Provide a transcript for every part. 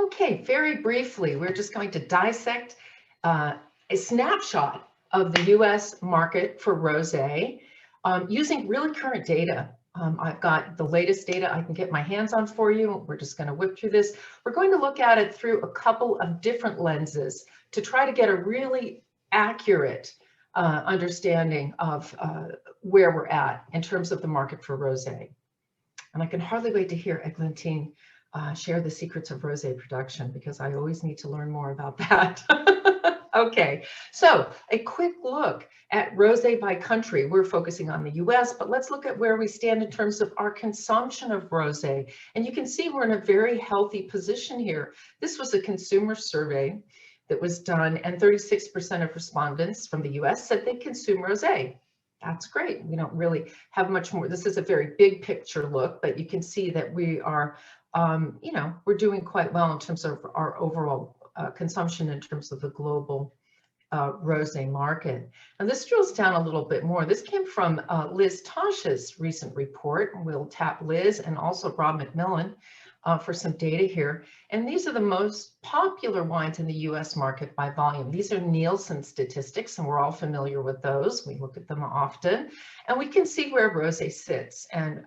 Okay, very briefly, we're just going to dissect a snapshot of the US market for rosé using really current data. I've got the latest data I can get my hands on for you. We're just going to whip through this. We're going to look at it through a couple of different lenses to try to get a really accurate understanding of where we're at in terms of the market for rosé. And I can hardly wait to hear Eglantine share the secrets of rosé production, because I always need to learn more about that. Okay, so a quick look at rosé by country. We're focusing on the US, but let's look at where we stand in terms of our consumption of rosé. And you can see we're in a very healthy position here. This was a consumer survey that was done, and 36% of respondents from the US said they consume rosé. That's great. We don't really have much more. This is a very big picture look, but you can see that we are, you know, we're doing quite well in terms of our overall consumption in terms of the global rosé market. And this drills down a little bit more. This came from Liz Tosh's recent report. We'll tap Liz and also Rob McMillan for some data here. And these are the most popular wines in the US market by volume. These are Nielsen statistics, and we're all familiar with those. We look at them often, and we can see where rosé sits. And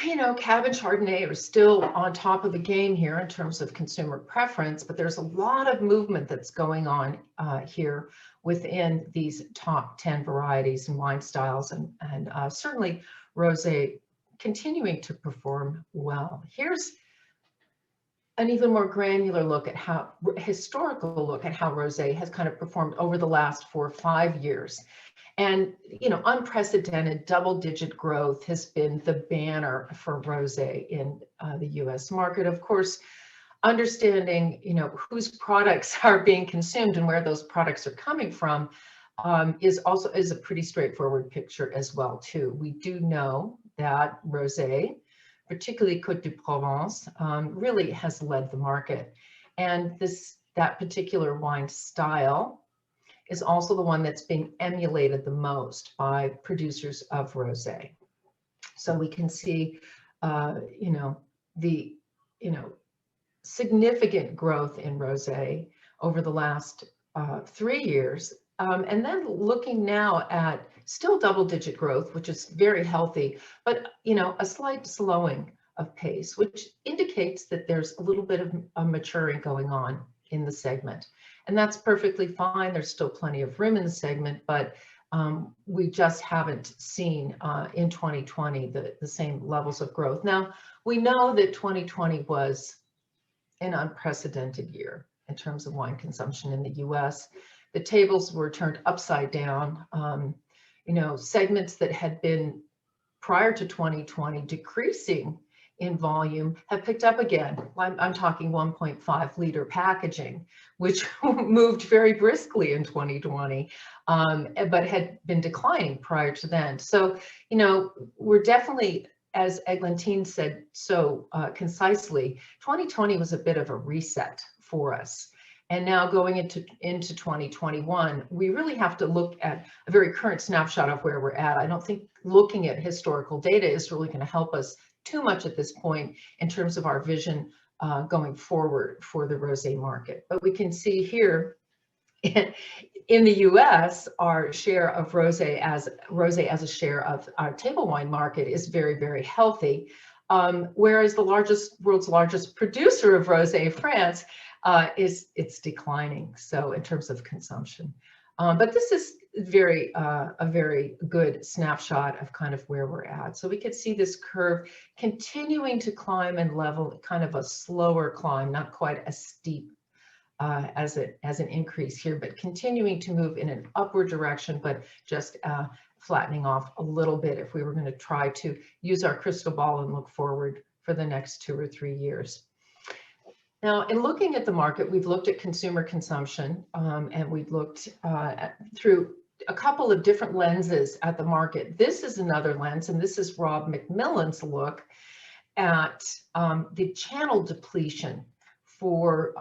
you know, Cab and Chardonnay are still on top of the game here in terms of consumer preference, but there's a lot of movement that's going on here within these top 10 varieties and wine styles, and certainly rosé continuing to perform well. Here's an even more granular look at how, historical look at how rosé has kind of performed over the last 4 or 5 years. And, you know, unprecedented double-digit growth has been the banner for rosé in the US market. Of course, understanding, you know, whose products are being consumed and where those products are coming from is a pretty straightforward picture as well, too. We do know that rosé, particularly Côte de Provence, really has led the market. And that particular wine style is also the one that's being emulated the most by producers of rosé. So we can see, you know, the, you know, significant growth in rosé over the last 3 years. And then looking now at still double-digit growth, which is very healthy, but, you know, a slight slowing of pace, which indicates that there's a little bit of a maturing going on in the segment. And that's perfectly fine. There's still plenty of room in the segment, but we just haven't seen in 2020 the same levels of growth. Now, we know that 2020 was an unprecedented year in terms of wine consumption in the US. The tables were turned upside down. You know, segments that had been prior to 2020 decreasing in volume have picked up again. I'm talking 1.5 liter packaging, which moved very briskly in 2020, but had been declining prior to then. So, you know, we're definitely, as Eglantine said so concisely, 2020 was a bit of a reset for us. And now going into 2021, we really have to look at a very current snapshot of where we're at. I don't think looking at historical data is really going to help us too much at this point in terms of our vision going forward for the rosé market. But we can see here in the US, our share of rosé as a share of our table wine market is very, very healthy. Whereas the world's largest producer of rosé, France, it's declining. So in terms of consumption, but this is a very good snapshot of kind of where we're at. So we could see this curve continuing to climb and level, kind of a slower climb, not quite as steep as an increase here, but continuing to move in an upward direction, but just flattening off a little bit if we were going to try to use our crystal ball and look forward for the next 2 or 3 years. Now, in looking at the market, we've looked at consumer consumption, and we've looked through a couple of different lenses at the market. This is another lens, and this is Rob McMillan's look at the channel depletion for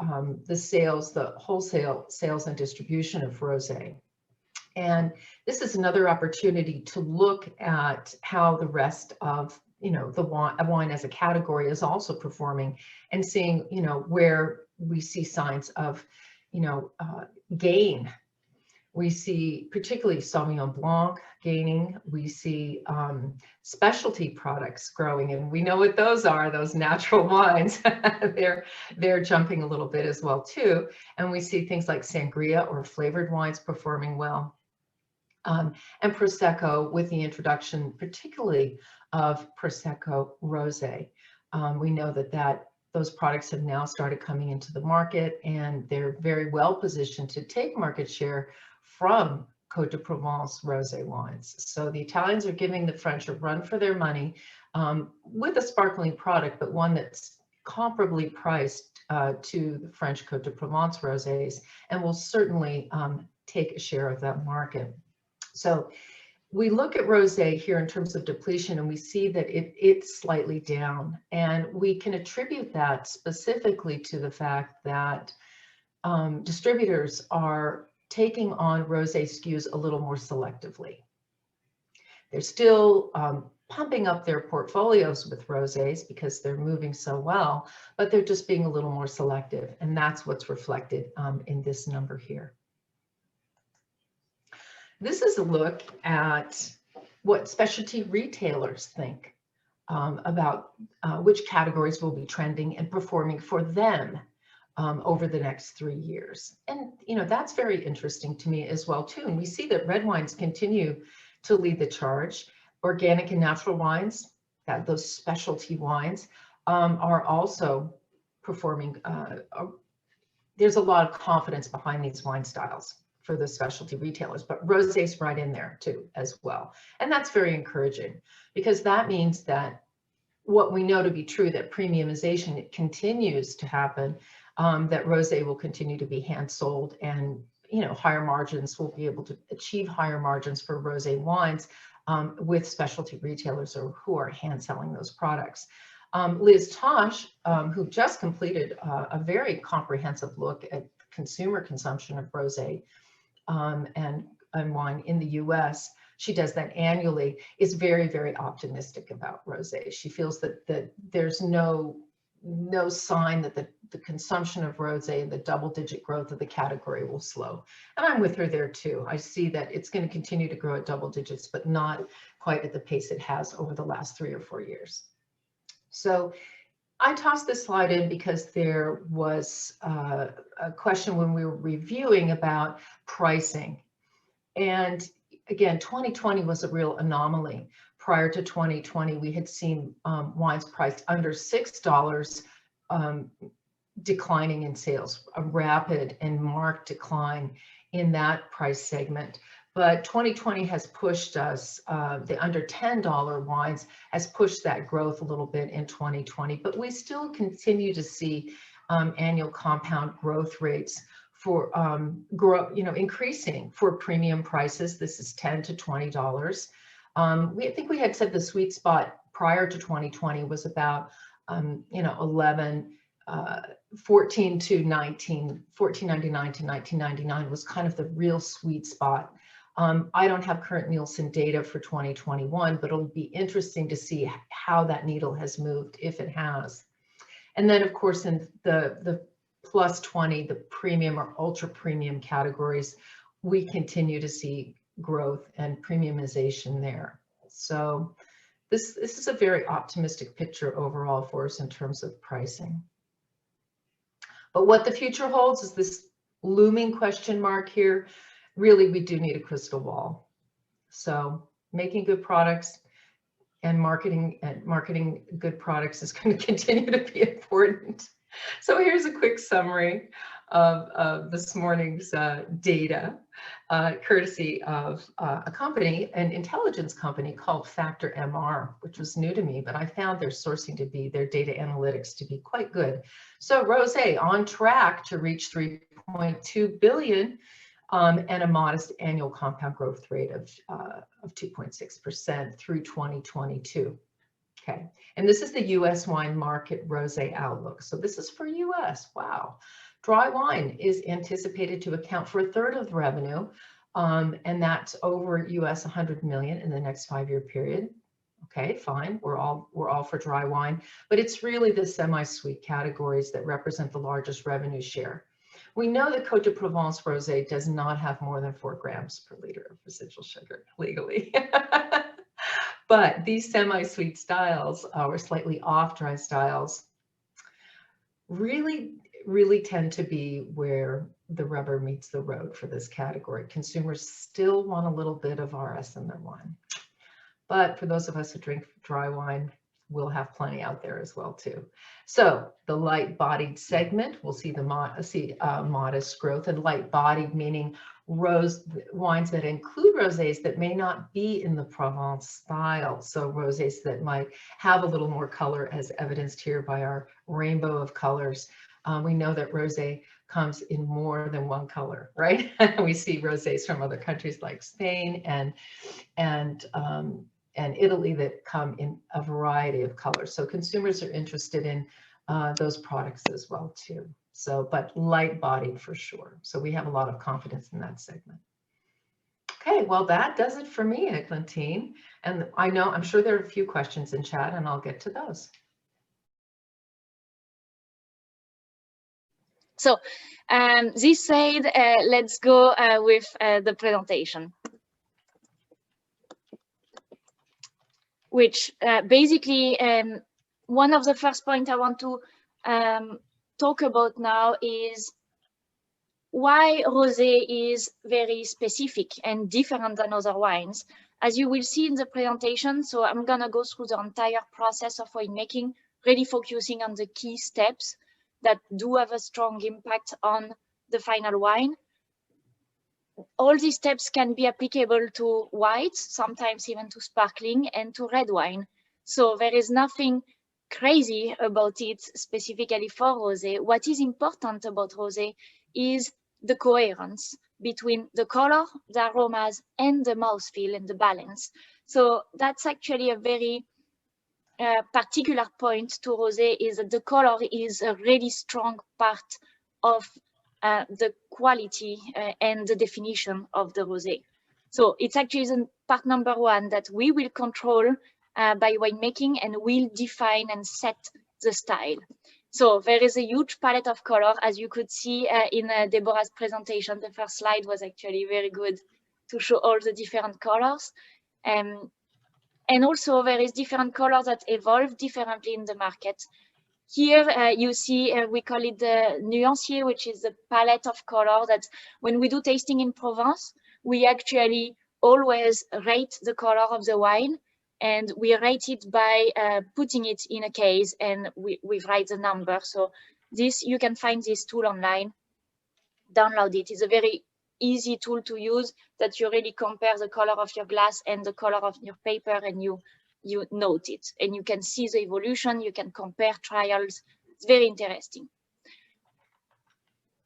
the sales, the wholesale sales and distribution of rosé. And this is another opportunity to look at how the rest of you know, the wine as a category is also performing, and seeing, you know, where we see signs of, you know, gain. We see particularly Sauvignon Blanc gaining. We see specialty products growing, and we know what those are, those natural wines. they're jumping a little bit as well too. And we see things like sangria or flavored wines performing well. And Prosecco, with the introduction particularly of Prosecco Rosé. We know that those products have now started coming into the market, and they're very well positioned to take market share from Côte de Provence rosé wines. So the Italians are giving the French a run for their money with a sparkling product, but one that's comparably priced to the French Côte de Provence rosés, and will certainly take a share of that market. So we look at rosé here in terms of depletion, and we see that it's slightly down, and we can attribute that specifically to the fact that distributors are taking on rosé SKUs a little more selectively. They're still pumping up their portfolios with rosés because they're moving so well, but they're just being a little more selective, and that's what's reflected in this number here. This is a look at what specialty retailers think about which categories will be trending and performing for them over the next 3 years. And, you know, that's very interesting to me as well, too. And we see that red wines continue to lead the charge. Organic and natural wines, those specialty wines, are also performing. There's a lot of confidence behind these wine styles for the specialty retailers, but rosé's right in there too as well. And that's very encouraging, because that means that what we know to be true, that premiumization continues to happen, that rosé will continue to be hand sold, and, you know, higher margins, will be able to achieve higher margins for rosé wines with specialty retailers or who are hand selling those products. Liz Tosh, who just completed a very comprehensive look at consumer consumption of rosé and wine in the US, she does that annually, is very, very optimistic about rosé. She feels that there's no sign that the consumption of rosé and the double-digit growth of the category will slow. And I'm with her there too. I see that it's going to continue to grow at double digits, but not quite at the pace it has over the last 3 or 4 years. So I tossed this slide in because there was a question when we were reviewing about pricing. And again, 2020 was a real anomaly. Prior to 2020, we had seen wines priced under $6 declining in sales, a rapid and marked decline in that price segment. But 2020 has pushed us, the under $10 wines has pushed that growth a little bit in 2020, but we still continue to see annual compound growth rates for increasing for premium prices. This is $10 to $20. I think we had said the sweet spot prior to 2020 was about 14 to 19, $14.99 to $19.99 was kind of the real sweet spot. I don't have current Nielsen data for 2021, but it'll be interesting to see how that needle has moved, if it has. And then, of course, in the plus 20, the premium or ultra premium categories, we continue to see growth and premiumization there. So this is a very optimistic picture overall for us in terms of pricing. But what the future holds is this looming question mark here. Really, we do need a crystal ball. So making good products and marketing good products is going to continue to be important. So here's a quick summary of this morning's data, courtesy of a company, an intelligence company called Factor MR, which was new to me, but I found their sourcing to be, their data analytics to be quite good. So Rosé on track to reach 3.2 billion and a modest annual compound growth rate of 2.6% through 2022. Okay, and this is the U.S. wine market rosé outlook. So this is for U.S. Wow. Dry wine is anticipated to account for 1/3 of the revenue, and that's over US 100 million in the next 5-year period. Okay, fine, we're all for dry wine, but it's really the semi-sweet categories that represent the largest revenue share. We know that Côte de Provence Rosé does not have more than 4 grams per liter of residual sugar legally. But these semi-sweet styles or slightly off dry styles really tend to be where the rubber meets the road for this category. Consumers still want a little bit of RS in their wine. But for those of us who drink dry wine, we'll have plenty out there as well too. So the light-bodied segment, we'll see modest growth, and light-bodied meaning wines that include rosés that may not be in the Provence style. So rosés that might have a little more color, as evidenced here by our rainbow of colors. We know that rosé comes in more than one color, right? We see rosés from other countries like Spain and Italy that come in a variety of colors. So consumers are interested in those products as well too. So, but light-bodied for sure. So we have a lot of confidence in that segment. Okay, well, that does it for me, Eglantine. And I'm sure there are a few questions in chat, and I'll get to those. So this said, let's go with the presentation, which basically one of the first points I want to talk about now is why rosé is very specific and different than other wines. As you will see in the presentation, so I'm going to go through the entire process of winemaking, really focusing on the key steps that do have a strong impact on the final wine. All these steps can be applicable to whites, sometimes even to sparkling and to red wine. So there is nothing crazy about it specifically for rosé. What is important about rosé is the coherence between the color, the aromas, and the mouthfeel and the balance. So that's actually a very particular point to rosé, is that the color is a really strong part of the quality and the definition of the rosé. So it's actually part number one that we will control by winemaking, and will define and set the style. So there is a huge palette of color, as you could see in Deborah's presentation. The first slide was actually very good to show all the different colors. And also there is different colors that evolve differently in the market. Here you see, we call it the nuancier, which is the palette of color that when we do tasting in Provence, we actually always rate the color of the wine, and we rate it by putting it in a case, and we write the number. So this, you can find this tool online, download it. It's a very easy tool to use, that you really compare the color of your glass and the color of your paper, and you note it, and you can see the evolution, you can compare trials. It's very interesting.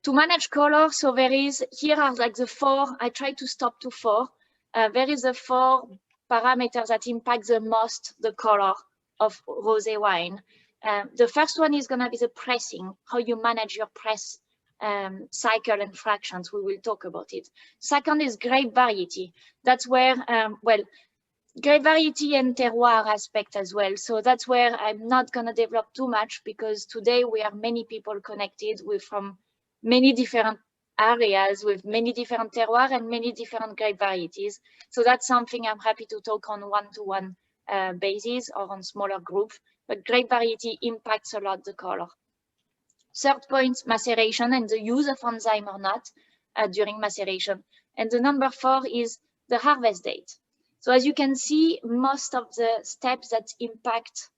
To manage color, so here are like the 4, I try to stop to 4. There is the 4 parameters that impact the most the color of rosé wine. The first one is gonna be the pressing, how you manage your press cycle and fractions. We will talk about it. Second is grape variety. That's where, grape variety and terroir aspect as well. So that's where I'm not going to develop too much, because today we are many people connected from many different areas with many different terroir and many different grape varieties. So that's something I'm happy to talk on one-to-one basis or on smaller group. But grape variety impacts a lot the color. Third point, maceration and the use of enzyme or not during maceration. And the number 4 is the harvest date. So as you can see, most of the steps that impact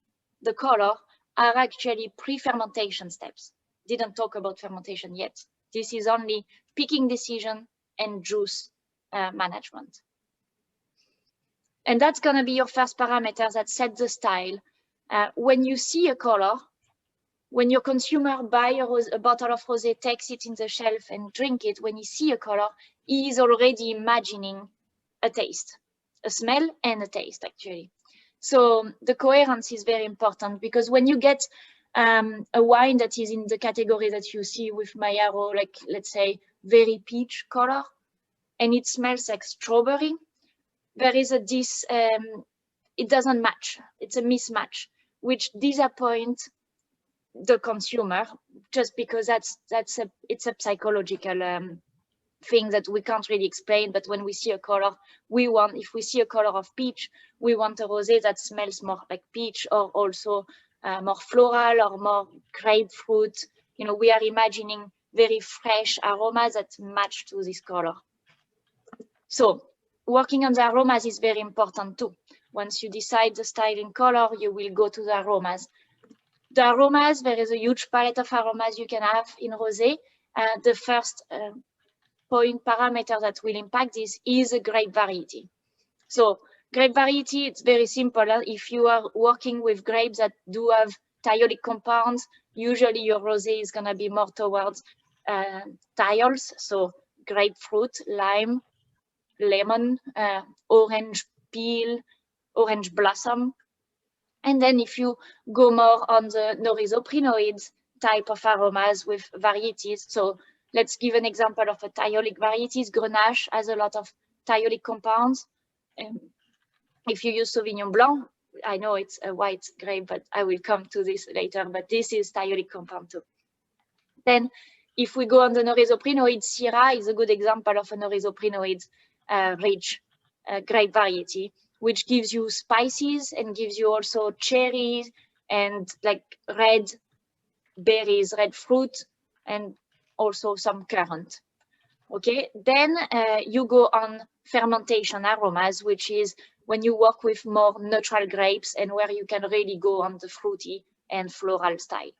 the color are actually pre-fermentation steps. Didn't talk about fermentation yet. This is only picking decision and juice management. And that's going to be your first parameter that set the style. When you see a color, when your consumer buys a bottle of rosé, takes it in the shelf and drink it, when he see a color, he is already imagining a taste, a smell and a taste actually. So the coherence is very important, because when you get a wine that is in the category that you see with my arrow, like let's say very peach color, and it smells like strawberry, there is it doesn't match. It's a mismatch, which disappoints the consumer, just because it's a psychological thing that we can't really explain. But when we see a color, if we see a color of peach, we want a rosé that smells more like peach, or also more floral or more grapefruit. You know, we are imagining very fresh aromas that match to this color. So working on the aromas is very important too. Once you decide the style and color, you will go to the aromas. The aromas, there is a huge palette of aromas you can have in rosé. The first point parameter that will impact this is a grape variety. So grape variety, it's very simple. If you are working with grapes that do have thiolic compounds, usually your rosé is going to be more towards thiols, so grapefruit, lime, lemon, orange peel, orange blossom. And then if you go more on the norisoprenoids type of aromas with varieties, so let's give an example of a thiolic varieties. Grenache has a lot of thiolic compounds. If you use Sauvignon Blanc, I know it's a white grape, but I will come to this later, but this is thiolic compound too. Then if we go on the norisoprenoids, Syrah is a good example of a norisoprenoids rich grape variety, which gives you spices and gives you also cherries and like red berries, red fruit, and also some currant. Okay, then you go on fermentation aromas, which is when you work with more neutral grapes and where you can really go on the fruity and floral style.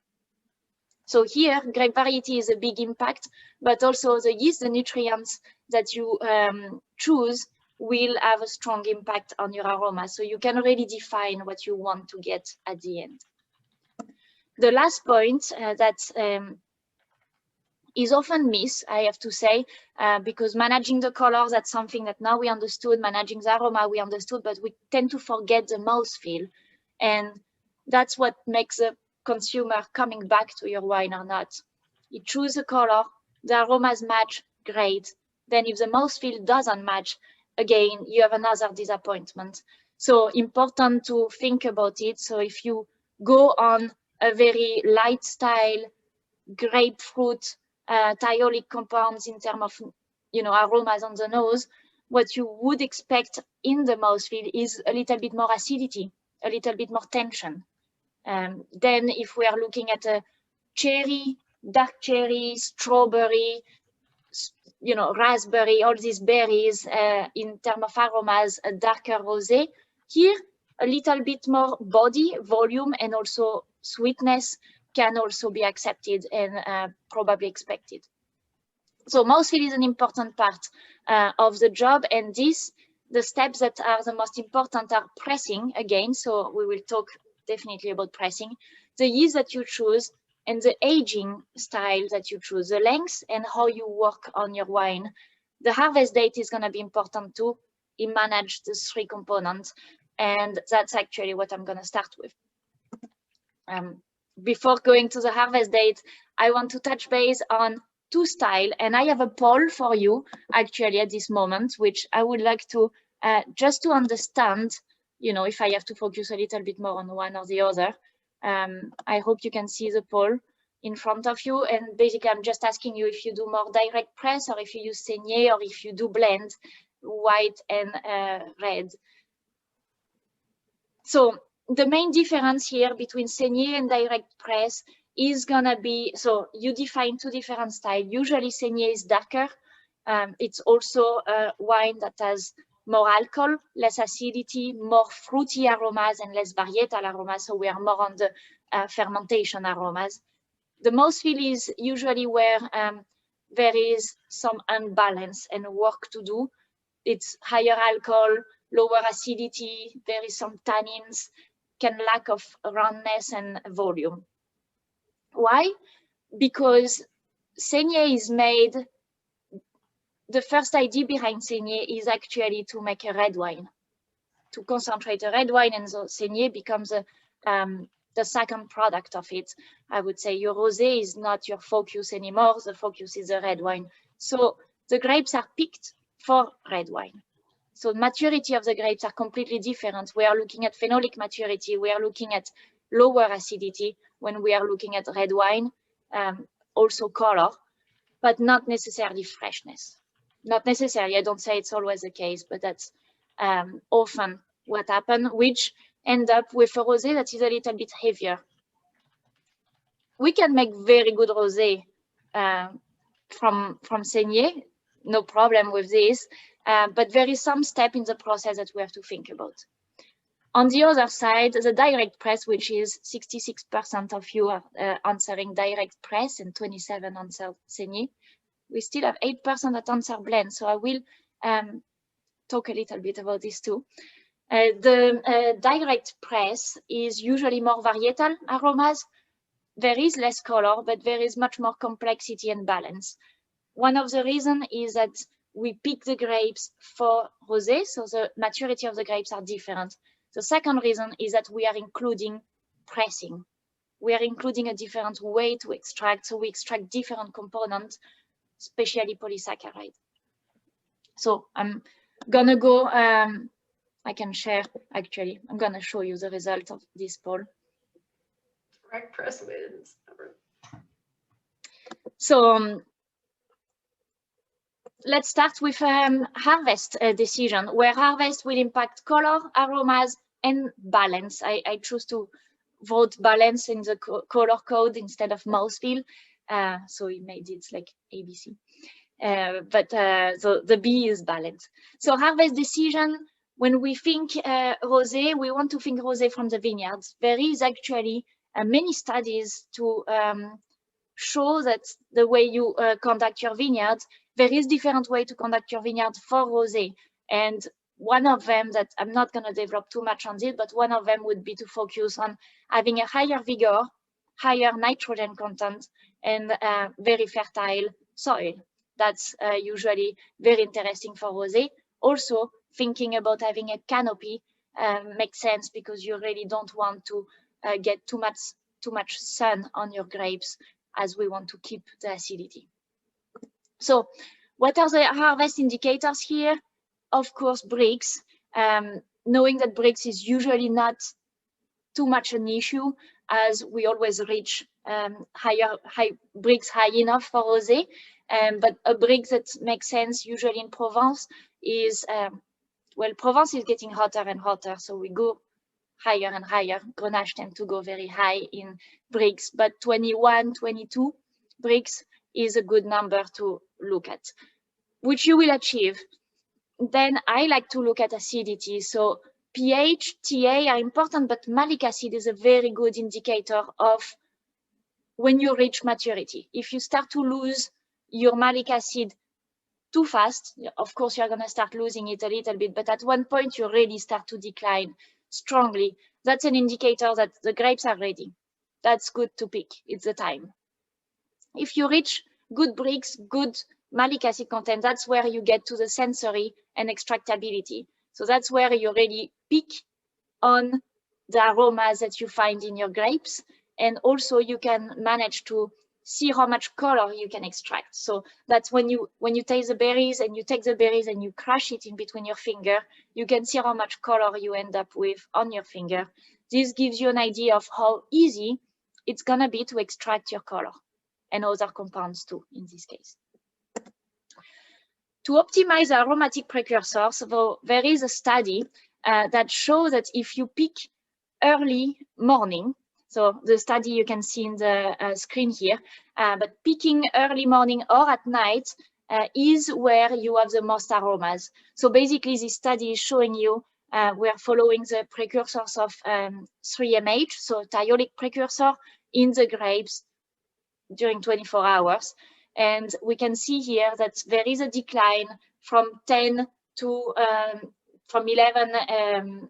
So here, grape variety is a big impact, but also the yeast, the nutrients that you choose will have a strong impact on your aroma. So you can really define what you want to get at the end. The last point that is often missed, I have to say, because managing the colors, that's something that now we understood, managing the aroma, we understood, but we tend to forget the mouthfeel. And that's what makes the consumer coming back to your wine or not. You choose a color, the aromas match, great. Then if the mouthfeel doesn't match, again, you have another disappointment. So important to think about it. So if you go on a very light style, grapefruit, thiolic compounds in terms of, you know, aromas on the nose, what you would expect in the mouthfeel is a little bit more acidity, a little bit more tension. Then if we are looking at a cherry, dark cherry, strawberry, you know, raspberry, all these berries, in terms of aromas, a darker rosé. Here, a little bit more body, volume, and also sweetness can also be accepted and probably expected. So mouthfeel is an important part of the job, and the steps that are the most important are pressing again. So we will talk definitely about pressing, the yeast that you choose, and the aging style that you choose, the length and how you work on your wine. The harvest date is going to be important too. You manage the 3 components, and that's actually what I'm going to start with. Before going to the harvest date, I want to touch base on 2 styles, and I have a poll for you actually at this moment, which I would like to just to understand, you know, if I have to focus a little bit more on one or the other. I hope you can see the poll in front of you, and basically I'm just asking you if you do more direct press or if you use saignée or if you do blend white and red. So the main difference here between saignée and direct press is gonna be, so you define 2 different styles. Usually saignée is darker. It's also a wine that has more alcohol, less acidity, more fruity aromas, and less varietal aromas. So we are more on the fermentation aromas. The mouthfeel is usually where there is some unbalance and work to do. It's higher alcohol, lower acidity, there is some tannins, can lack of roundness and volume. Why? Because saignée is made, the first idea behind saignée is actually to make a red wine, to concentrate a red wine, and so saignée becomes the second product of it. I would say your rosé is not your focus anymore, the focus is the red wine. So the grapes are picked for red wine. So maturity of the grapes are completely different. We are looking at phenolic maturity. We are looking at lower acidity when we are looking at red wine, also color, but not necessarily freshness. Not necessarily, I don't say it's always the case, but that's often what happens, which end up with a rosé that is a little bit heavier. We can make very good rosé from saignée, no problem with this, but there is some step in the process that we have to think about. On the other side, the direct press, which is 66% of you are answering direct press and 27% answer saignée. We still have 8% that answer blend, so I will talk a little bit about this too. The direct press is usually more varietal aromas. There is less color, but there is much more complexity and balance. One of the reasons is that we pick the grapes for rosé, so the maturity of the grapes are different. The second reason is that we are including pressing. We are including a different way to extract, so we extract different components, especially polysaccharide. So I'm gonna go, I can share, actually, I'm gonna show you the result of this poll. Direct press wins. So let's start with harvest decision, where harvest will impact color, aromas, and balance. I choose to vote balance in the color code instead of mouthfeel. So it made it like ABC. So the B is balance. So harvest decision, when we think rosé, we want to think rosé from the vineyards. There is actually many studies to show that the way you conduct your vineyards, there is different way to conduct your vineyard for rosé. And one of them that I'm not going to develop too much on it, but one of them would be to focus on having a higher vigor, higher nitrogen content, and very fertile soil. That's usually very interesting for rosé. Also, thinking about having a canopy makes sense because you really don't want to get too much sun on your grapes, as we want to keep the acidity. So what are the harvest indicators here? Of course, Brix. Knowing that Brix is usually not too much an issue, as we always reach Brix high enough for rosé. But a Brix that makes sense usually in Provence is, well, Provence is getting hotter and hotter, so we go higher and higher. Grenache tend to go very high in Brix, but 21, 22 Brix is a good number to look at, which you will achieve. Then I like to look at acidity. So pH, TA are important, but malic acid is a very good indicator of when you reach maturity. If you start to lose your malic acid too fast, of course, you're going to start losing it a little bit, but at one point you really start to decline strongly. That's an indicator that the grapes are ready. That's good to pick. It's the time. If you reach good Brix, good malic acid content, that's where you get to the sensory and extractability. So that's where you really pick on the aromas that you find in your grapes. And also you can manage to see how much color you can extract. So that's when you taste the berries and you take the berries and you crush it in between your finger, you can see how much color you end up with on your finger. This gives you an idea of how easy it's gonna be to extract your color and other compounds too, in this case. To optimize the aromatic precursors, though, there is a study that shows that if you pick early morning, so the study you can see in the screen here, but picking early morning or at night is where you have the most aromas. So basically this study is showing you we're following the precursors of 3-MH, so thiolic precursor in the grapes during 24 hours. And we can see here that there is a decline from 10 to from 11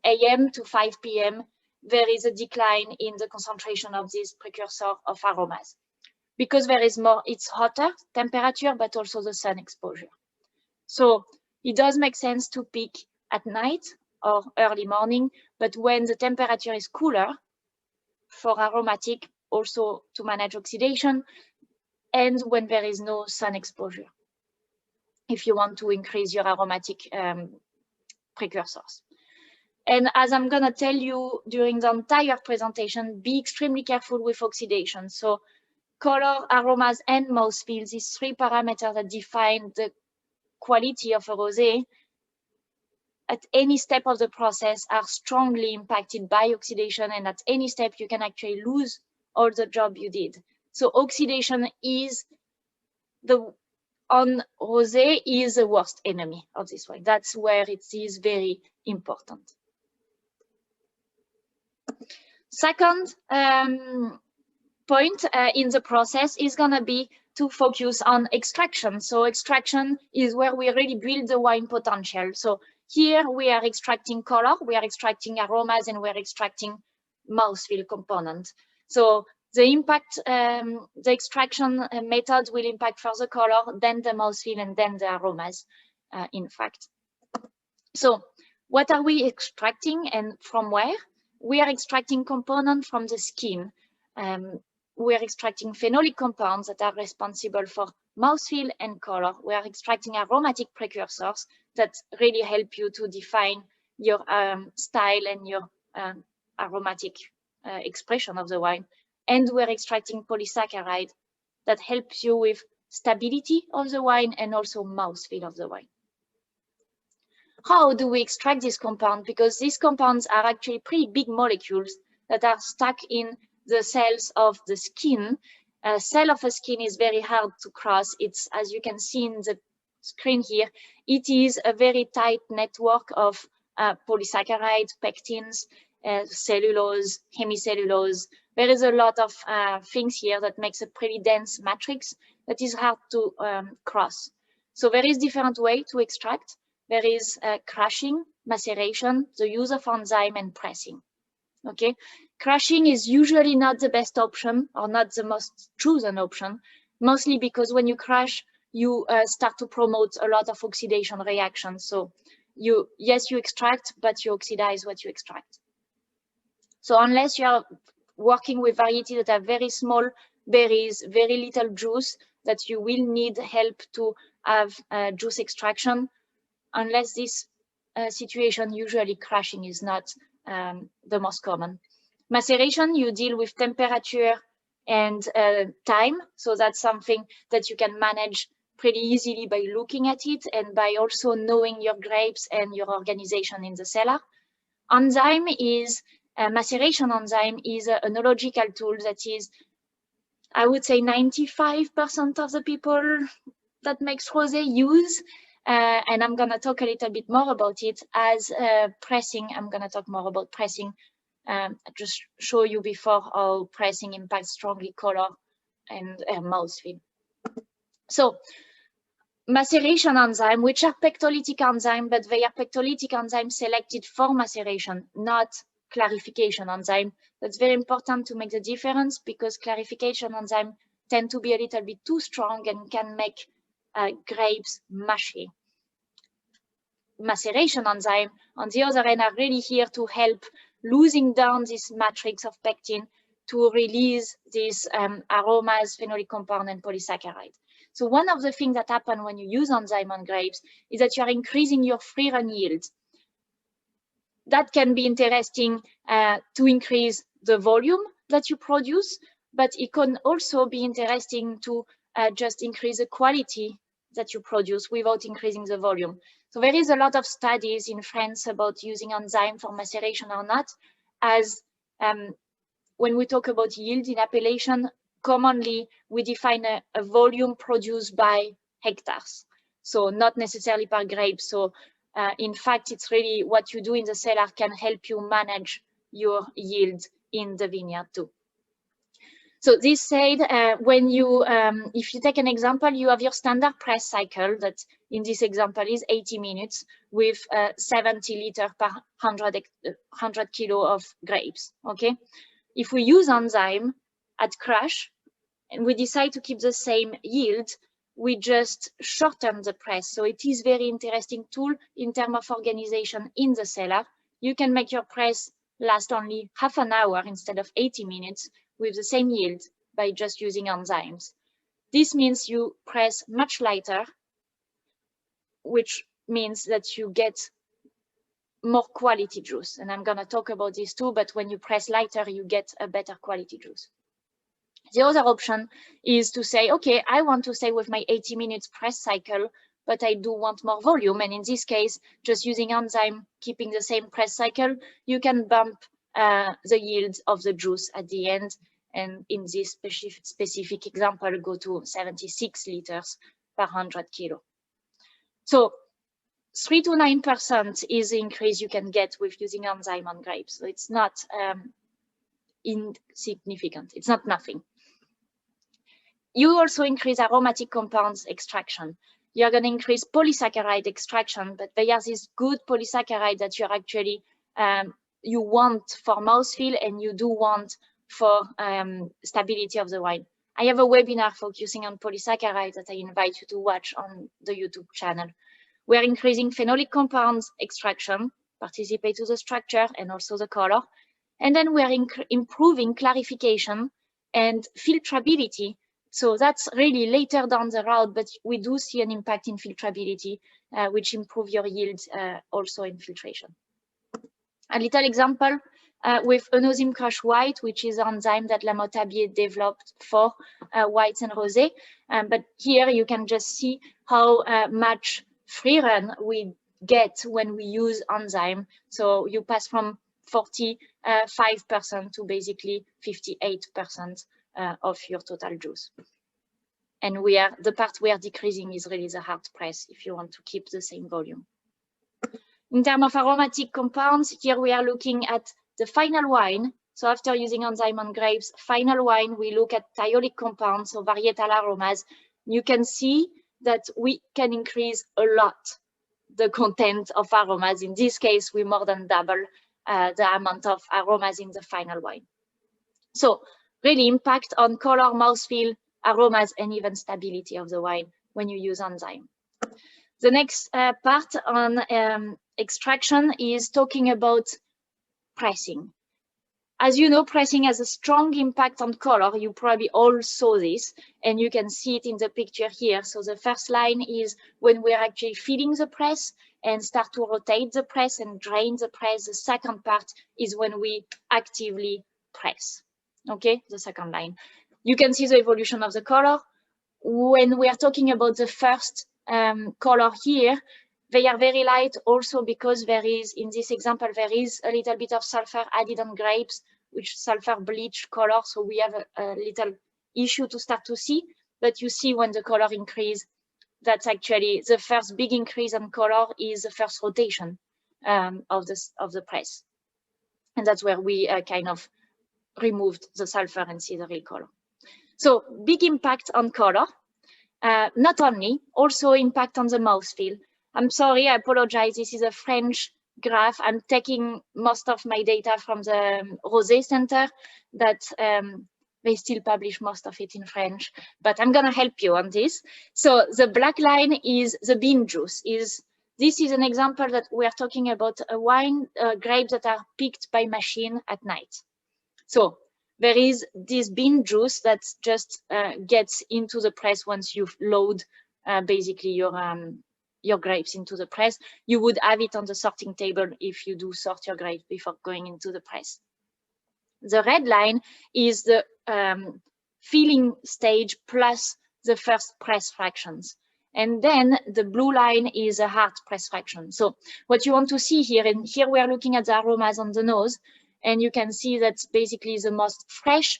a.m. to 5 p.m. There is a decline in the concentration of this precursor of aromas because there is more, it's hotter temperature, but also the sun exposure. So it does make sense to pick at night or early morning, but when the temperature is cooler for aromatic, also to manage oxidation, and when there is no sun exposure, if you want to increase your aromatic precursors. And as I'm going to tell you during the entire presentation, be extremely careful with oxidation. So color, aromas, and mouthfeel, these three parameters that define the quality of a rosé at any step of the process are strongly impacted by oxidation, and at any step you can actually lose all the job you did. So oxidation is on rosé is the worst enemy of this wine. That's where it is very important. Second point in the process is going to be to focus on extraction. So extraction is where we really build the wine potential. So here we are extracting color, we are extracting aromas, and we're extracting mouthfeel component. So the impact, the extraction method will impact first the color, then the mouthfeel, and then the aromas, in fact. So what are we extracting and from where? We are extracting components from the skin. We are extracting phenolic compounds that are responsible for mouthfeel and color. We are extracting aromatic precursors that really help you to define your style and your aromatic expression of the wine. And we're extracting polysaccharide that helps you with stability of the wine and also mouthfeel of the wine. How do we extract this compound? Because these compounds are actually pretty big molecules that are stuck in the cells of the skin. A cell of a skin is very hard to cross. It's, as you can see in the screen here, it is a very tight network of polysaccharides, pectins, cellulose, hemicellulose. There is a lot of things here that makes a pretty dense matrix that is hard to cross. So there is different way to extract. There is crushing, maceration, the use of enzyme, and pressing. Okay, crushing is usually not the best option or not the most chosen option, mostly because when you crush, you start to promote a lot of oxidation reactions. So yes, you extract, but you oxidize what you extract. So unless you are working with varieties that have very small berries, very little juice, that you will need help to have juice extraction. Unless this situation, usually crushing is not the most common. Maceration, you deal with temperature and time. So that's something that you can manage pretty easily by looking at it and by also knowing your grapes and your organization in the cellar. Enzyme is, maceration enzyme is an enological tool that is, I would say 95% of the people that makes rosé use. And I'm going to talk a little bit more about it as pressing. I'm going to talk more about pressing. Just show you before how pressing impacts strongly color and mouthfeel. So maceration enzyme, which are pectolytic enzyme, but they are pectolytic enzyme selected for maceration, not clarification enzyme. That's very important to make the difference because clarification enzyme tend to be a little bit too strong and can make grapes mushy. Maceration enzyme, on the other hand, are really here to help losing down this matrix of pectin to release these aromas, phenolic compound, and polysaccharide. So one of the things that happen when you use enzyme on grapes is that you are increasing your free run yield. That can be interesting to increase the volume that you produce, but it can also be interesting to just increase the quality that you produce without increasing the volume. So there is a lot of studies in France about using enzyme for maceration or not, as when we talk about yield in appellation, commonly we define a volume produced by hectares, so not necessarily per grape. So in fact, it's really what you do in the cellar can help you manage your yield in the vineyard too. So this said, when you, if you take an example, you have your standard press cycle that in this example is 80 minutes with 70 liters per 100 kilo of grapes, okay? If we use enzyme at crush and we decide to keep the same yield, we just shorten the press. So it is very interesting tool in terms of organization in the cellar. You can make your press last only half an hour instead of 80 minutes with the same yield by just using enzymes. This means you press much lighter, which means that you get more quality juice. And I'm going to talk about this too, but when you press lighter, you get a better quality juice. The other option is to say, okay, I want to stay with my 80 minutes press cycle, but I do want more volume. And in this case, just using enzyme, keeping the same press cycle, you can bump the yield of the juice at the end. And in this specific example, go to 76 liters per 100 kilo. So 3 to 9% is the increase you can get with using enzyme on grapes. So it's not insignificant. It's not nothing. You also increase aromatic compounds extraction. You're going to increase polysaccharide extraction, but they are these good polysaccharides that you're actually you want for mouthfeel and you do want for stability of the wine. I have a webinar focusing on polysaccharides that I invite you to watch on the YouTube channel. We're increasing phenolic compounds extraction, participate to the structure and also the color. And then we're improving clarification and filtrability. So that's really later down the road, but we do see an impact in filtrability, which improve your yield also in filtration. A little example with Oenozym Crush White, which is an enzyme that lamothe-abiet developed for whites and rosé. But here you can just see how much free run we get when we use enzyme. So you pass from 45% to basically 58% of your total juice. And the part we are decreasing is really the hard press if you want to keep the same volume. In terms of aromatic compounds, here we are looking at the final wine. So after using enzyme on grapes, final wine, we look at thiolic compounds, so varietal aromas. You can see that we can increase a lot the content of aromas. In this case, we more than double the amount of aromas in the final wine. So really impact on color, mouthfeel, aromas, and even stability of the wine when you use enzyme. The next part on extraction is talking about pressing. As you know, pressing has a strong impact on color. You probably all saw this, and you can see it in the picture here. So the first line is when we're actually feeding the press and start to rotate the press and drain the press. The second part is when we actively press. Okay, the second line. You can see the evolution of the color. When we are talking about the first color here, they are very light also because there is, in this example, there is a little bit of sulfur added on grapes, which sulfur bleach color. So we have a little issue to start to see, but you see when the color increase, that's actually the first big increase on color is the first rotation of the press. And that's where we kind of removed the sulfur and see the real color. So big impact on color, not only, also impact on the mouthfeel. I'm sorry, I apologize. This is a French graph. I'm taking most of my data from the Rosé Center that they still publish most of it in French, but I'm gonna help you on this. So the black line is the bean juice. This is an example that we are talking about a wine, grapes that are picked by machine at night. So there is this bean juice that just gets into the press once you load basically your grapes into the press. You would have it on the sorting table if you do sort your grapes before going into the press. The red line is the filling stage plus the first press fractions. And then the blue line is a hard press fraction. So what you want to see here, and here we are looking at the aromas on the nose, and you can see that's basically the most fresh,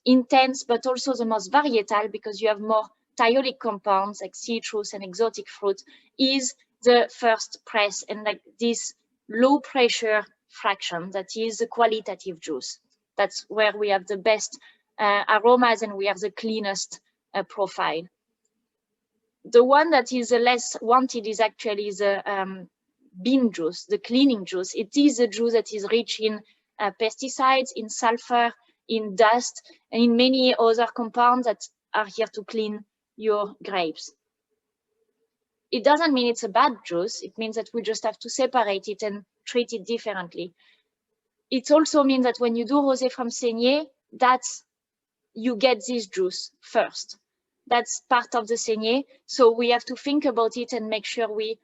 intense, but also the most varietal because you have more thiolic compounds like citrus and exotic fruit is the first press, and like this low pressure fraction that is the qualitative juice. That's where we have the best aromas and we have the cleanest profile. The one that is the less wanted is actually the bean juice, the cleaning juice. It is the juice that is rich in pesticides, in sulfur, in dust, and in many other compounds that are here to clean your grapes. It doesn't mean it's a bad juice. It means that we just have to separate it and treat it differently. It also means that when you do rosé from Saignée, you get this juice first. That's part of the saignée. So we have to think about it and make sure we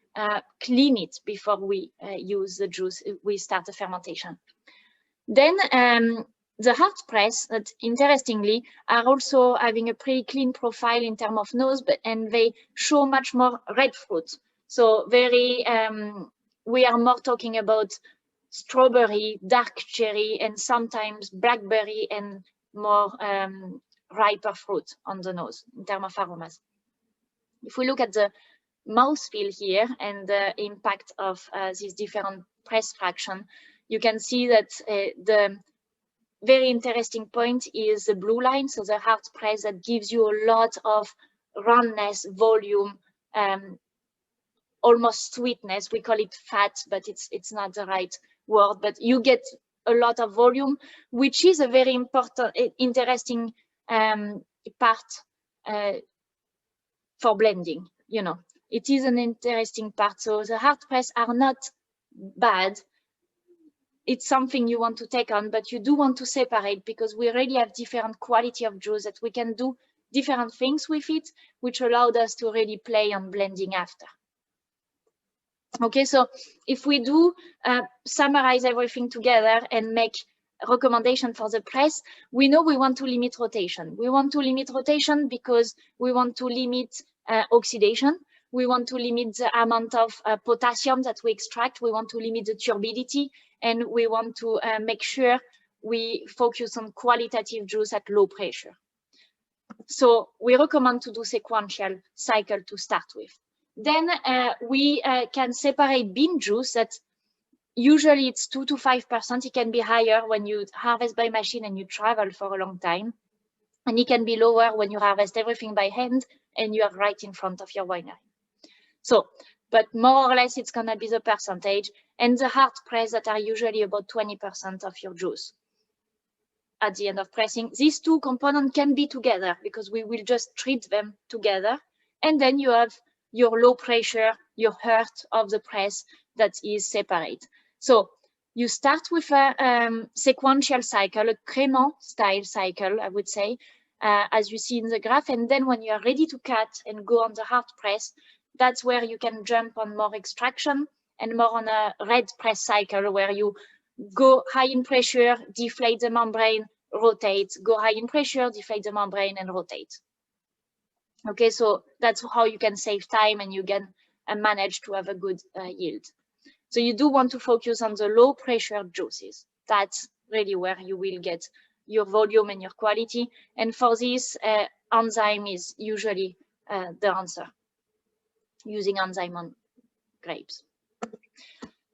clean it before we use the juice, we start the fermentation. Then the hard press, that interestingly, are also having a pretty clean profile in terms of nose, and they show much more red fruit. So very, we are more talking about strawberry, dark cherry, and sometimes blackberry and more riper fruit on the nose in terms of aromas. If we look at the mouthfeel here and the impact of these different press fraction, you can see that the very interesting point is the blue line, so the hard press that gives you a lot of roundness, volume, almost sweetness. We call it fat, but it's not the right word, but you get a lot of volume, which is a very important, interesting part for blending. You know, it is an interesting part. So the hard press are not bad. It's something you want to take on, but you do want to separate, because we already have different quality of juice that we can do different things with it, which allowed us to really play on blending after. Okay, so if we do summarize everything together and make a recommendation for the press, we know we want to limit rotation. We want to limit rotation because we want to limit oxidation. We want to limit the amount of potassium that we extract. We want to limit the turbidity, and we want to make sure we focus on qualitative juice at low pressure. So we recommend to do sequential cycle to start with. Then we can separate bean juice that usually it's 2 to 5%. It can be higher when you harvest by machine and you travel for a long time. And it can be lower when you harvest everything by hand and you are right in front of your winery. So, but more or less it's gonna be the percentage, and the hard press that are usually about 20% of your juice at the end of pressing. These two components can be together because we will just treat them together. And then you have your low pressure, your heart of the press that is separate. So you start with a sequential cycle, a Crémant style cycle, I would say, as you see in the graph. And then when you are ready to cut and go on the hard press, that's where you can jump on more extraction and more on a red press cycle, where you go high in pressure, deflate the membrane, rotate, go high in pressure, deflate the membrane, and rotate. Okay, so that's how you can save time and you can manage to have a good yield. So you do want to focus on the low pressure juices. That's really where you will get your volume and your quality. And for this, enzyme is usually the answer, using enzyme on grapes.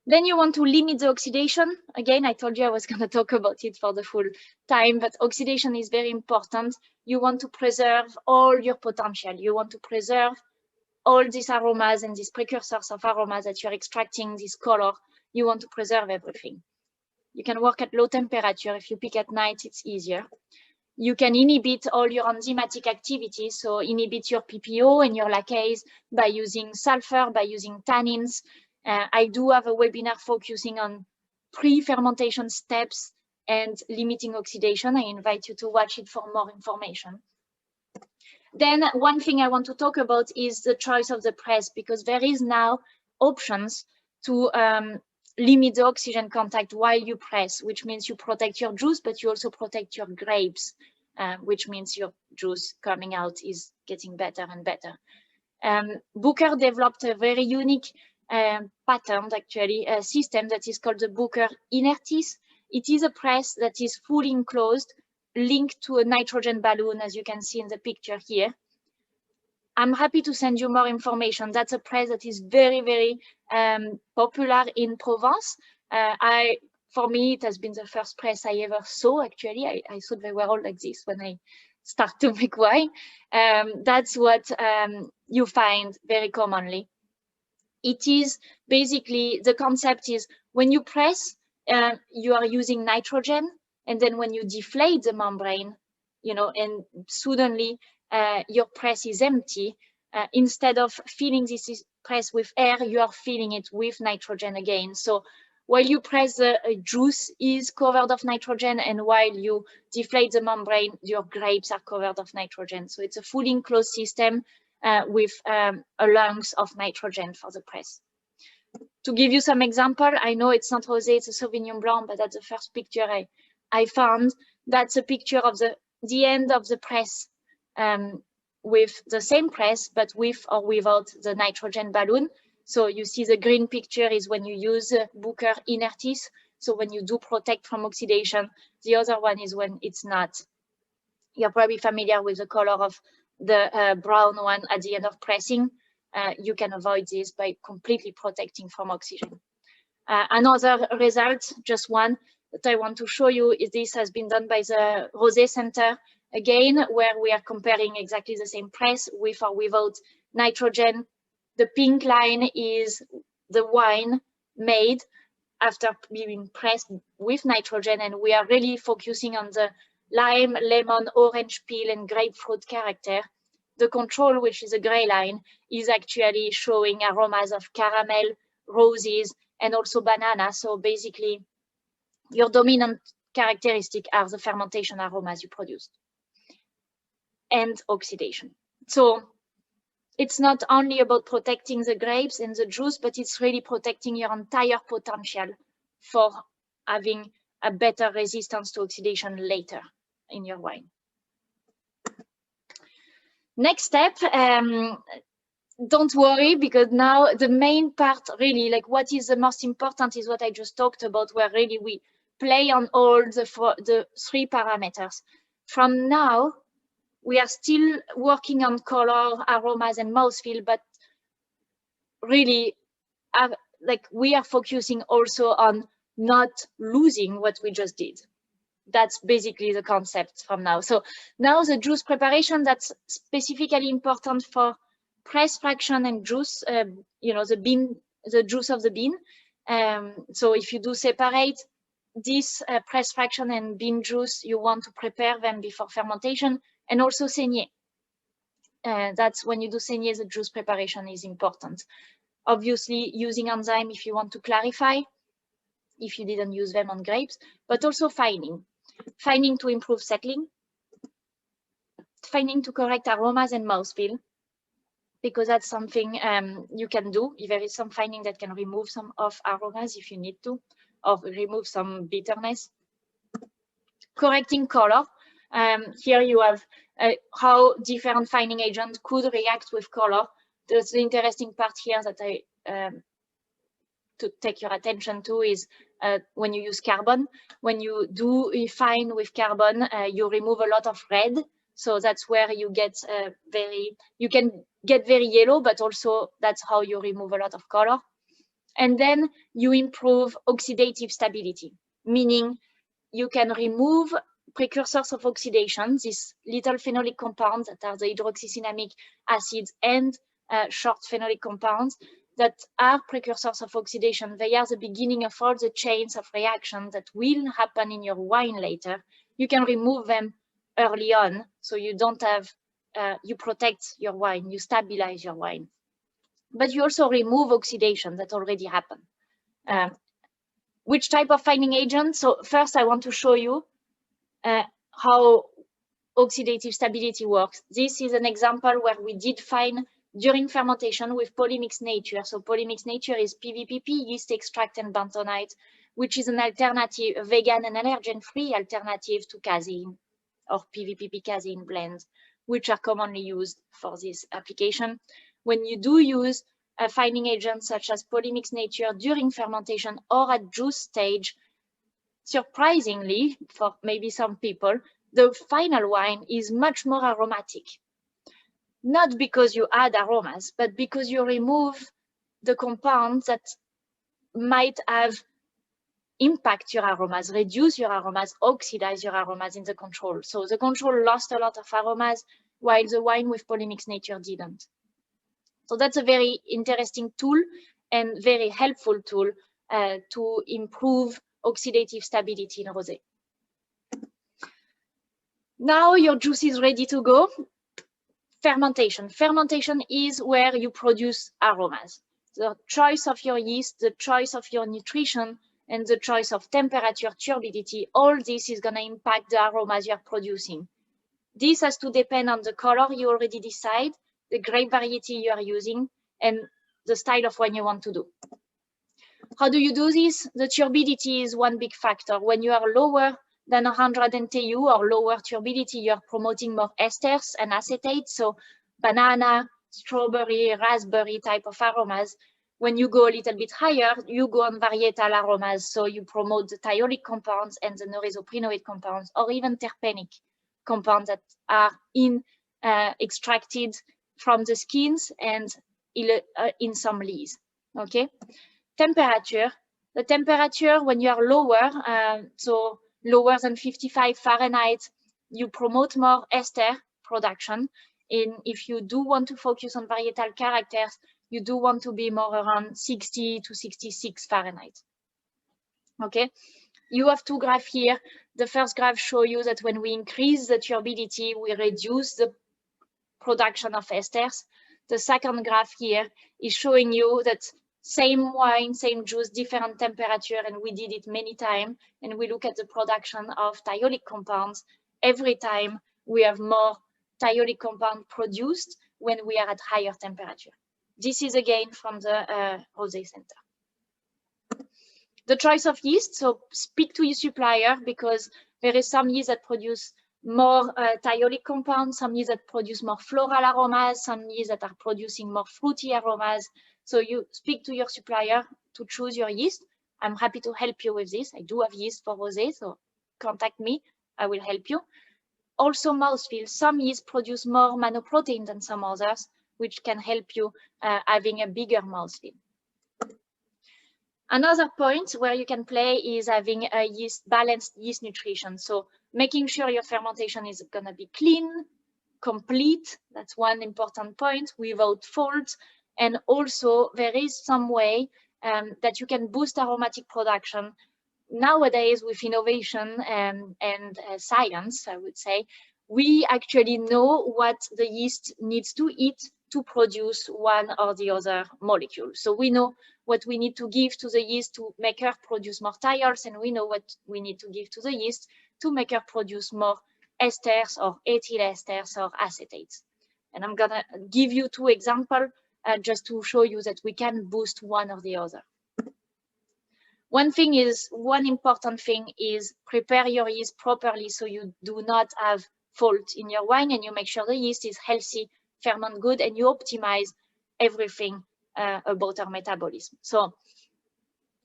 Then you want to limit the oxidation. Again, I told you I was going to talk about it for the full time, but oxidation is very important. You want to preserve all your potential. You want to preserve all these aromas and these precursors of aromas that you're extracting, this color. You want to preserve everything. You can work at low temperature. If you pick at night, it's easier. You can inhibit all your enzymatic activities, so inhibit your PPO and your lacase by using sulfur, by using tannins. I do have a webinar focusing on pre-fermentation steps and limiting oxidation. I invite you to watch it for more information. Then one thing I want to talk about is the choice of the press, because there is now options to limit the oxygen contact while you press, which means you protect your juice, but you also protect your grapes, which means your juice coming out is getting better and better. Bucher developed a very unique pattern, actually, a system that is called the Bucher Inertys. It is a press that is fully enclosed, linked to a nitrogen balloon, as you can see in the picture here. I'm happy to send you more information. That's a press that is very, very popular in Provence. For me, it has been the first press I ever saw, actually. I thought they were all like this when I start to make wine. That's what you find very commonly. It is basically, the concept is when you press, you are using nitrogen, and then when you deflate the membrane, you know, and suddenly your press is empty, instead of filling this press with air, you are filling it with nitrogen again. So while you press, the juice is covered of nitrogen, and while you deflate the membrane, your grapes are covered of nitrogen. So it's a fully enclosed system with a lungs of nitrogen for the press. To give you some example, I know it's not Rosé, it's a Sauvignon Blanc, but that's the first picture I found. That's a picture of the end of the press with the same press, but with or without the nitrogen balloon. So you see the green picture is when you use Bucher Inertys. So when you do protect from oxidation. The other one is when it's not. You're probably familiar with the color of the brown one at the end of pressing. You can avoid this by completely protecting from oxygen. Another result, just one, that I want to show you is this has been done by the Rosé Center, again, where we are comparing exactly the same press with or without nitrogen. The pink line is the wine made after being pressed with nitrogen, and we are really focusing on the lime, lemon, orange peel, and grapefruit character. The control, which is a gray line, is actually showing aromas of caramel, roses, and also banana. So basically, your dominant characteristic are the fermentation aromas you produced and oxidation. So it's not only about protecting the grapes and the juice, but it's really protecting your entire potential for having a better resistance to oxidation later in your wine. Next step, don't worry, because now the main part really, like what is the most important is what I just talked about, where really we play on all the three parameters. From now, we are still working on color, aromas, and mouthfeel, but really, like we are focusing also on not losing what we just did. That's basically the concept from now. So now the juice preparation, that's specifically important for press fraction and juice, you know, the juice of the bean. So if you do separate this press fraction and bean juice, you want to prepare them before fermentation, and also saigner. That's when you do saigner, the juice preparation is important. Obviously, using enzyme if you want to clarify, if you didn't use them on grapes, but also fining. Fining to improve settling, fining to correct aromas and mouthfeel, because that's something you can do. If there is some fining that can remove some of aromas if you need to, or remove some bitterness. Correcting color. Here you have how different fining agents could react with color. There's the interesting part here that I to take your attention to is when you use carbon. When you do refine with carbon, you remove a lot of red. So that's where you get you can get very yellow, but also that's how you remove a lot of color. And then you improve oxidative stability, meaning you can remove precursors of oxidation, these little phenolic compounds that are the hydroxycinnamic acids and short phenolic compounds that are precursors of oxidation. They are the beginning of all the chains of reaction that will happen in your wine later. You can remove them early on, so you don't have, you protect your wine, you stabilize your wine. But you also remove oxidation that already happened. Which type of fining agent? So first I want to show you how oxidative stability works. This is an example where we did find during fermentation with Polymix Natur. So Polymix Natur is PVPP, yeast extract, and bentonite, which is an alternative, a vegan and allergen-free alternative to casein or PVPP casein blends, which are commonly used for this application. When you do use a fining agent such as Polymix Natur during fermentation or at juice stage, surprisingly, for maybe some people, the final wine is much more aromatic. Not because you add aromas, but because you remove the compounds that might have impact your aromas, reduce your aromas, oxidize your aromas in the control. So the control lost a lot of aromas, while the wine with Polymix Natur didn't. So that's a very interesting tool and very helpful tool to improve oxidative stability in rosé. Now your juice is ready to go. Fermentation. Fermentation is where you produce aromas. The choice of your yeast, the choice of your nutrition, and the choice of temperature, turbidity, all this is going to impact the aromas you're producing. This has to depend on the color you already decide, the grape variety you are using, and the style of wine you want to do. How do you do this? The turbidity is one big factor. When you are lower than 100 NTU or lower turbidity, you are promoting more esters and acetates, so banana, strawberry, raspberry type of aromas. When you go a little bit higher, you go on varietal aromas, so you promote the thiolic compounds and the noresoprenoid compounds, or even terpenic compounds that are extracted from the skins and in some leaves. Okay. Temperature. The temperature when you are lower, so lower than 55 Fahrenheit, you promote more ester production. And if you do want to focus on varietal characters, you do want to be more around 60 to 66 Fahrenheit. Okay. You have two graphs here. The first graph shows you that when we increase the turbidity, we reduce the production of esters. The second graph here is showing you that same wine, same juice, different temperature, and we did it many times. And we look at the production of thiolic compounds. Every time we have more thiolic compound produced when we are at higher temperature. This is again from the Rosé Center. The choice of yeast, so speak to your supplier, because there is some yeast that produce more thiolic compounds, some yeast that produce more floral aromas, some yeast that are producing more fruity aromas. So you speak to your supplier to choose your yeast. I'm happy to help you with this. I do have yeast for Rosé, so contact me, I will help you. Also mouthfeel, some yeast produce more manoprotein than some others, which can help you having a bigger mouthfeel. Another point where you can play is having a balanced yeast nutrition. So making sure your fermentation is going to be clean, complete. That's one important point, without fault. And also there is some way that you can boost aromatic production. Nowadays with innovation and science, I would say, we actually know what the yeast needs to eat to produce one or the other molecule. So we know what we need to give to the yeast to make her produce more thiols, and we know what we need to give to the yeast to make her produce more esters or ethyl esters or acetates. And I'm gonna give you two examples just to show you that we can boost one or the other. One important thing is prepare your yeast properly so you do not have fault in your wine, and you make sure the yeast is healthy, ferment good, and you optimize everything about our metabolism. So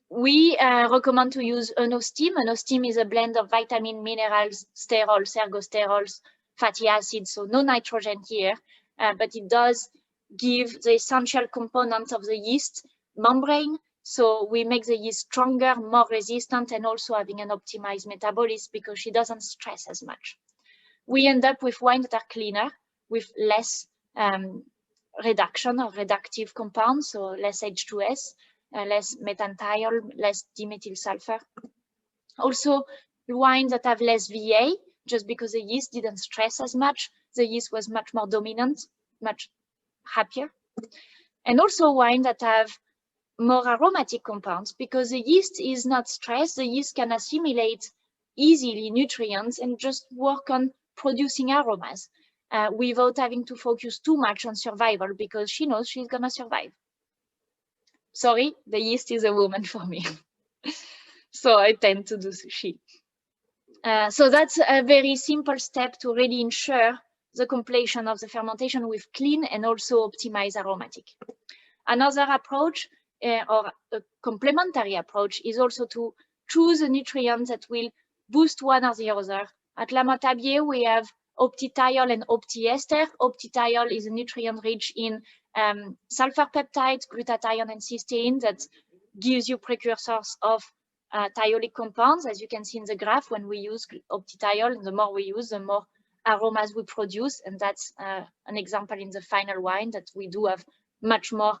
we recommend to use OenoStim. OenoStim is a blend of vitamin, minerals, sterols, ergosterols, fatty acids, so no nitrogen here, but it does give the essential components of the yeast membrane. So we make the yeast stronger, more resistant, and also having an optimized metabolism because she doesn't stress as much. We end up with wines that are cleaner, with less reduction or reductive compounds, so less H2S, less methanethiol, less dimethyl sulfur. Also, wines that have less VA, just because the yeast didn't stress as much, the yeast was much more dominant, much happier. And also wines that have more aromatic compounds, because the yeast is not stressed, the yeast can assimilate easily nutrients and just work on producing aromas without having to focus too much on survival, because she knows she's gonna survive. Sorry, the yeast is a woman for me. So I tend to do she. So that's a very simple step to really ensure the completion of the fermentation with clean and also optimize aromatic. Another approach or a complementary approach is also to choose a nutrient that will boost one or the other. At lamothe-abiet, we have OptiThiol and OptiEsters. OptiThiol is a nutrient rich in sulfur peptides, glutathione, and cysteine that gives you precursors of thiolic compounds. As you can see in the graph, when we use OptiThiol, the more we use, the more aromas we produce. And that's an example in the final wine that we do have much more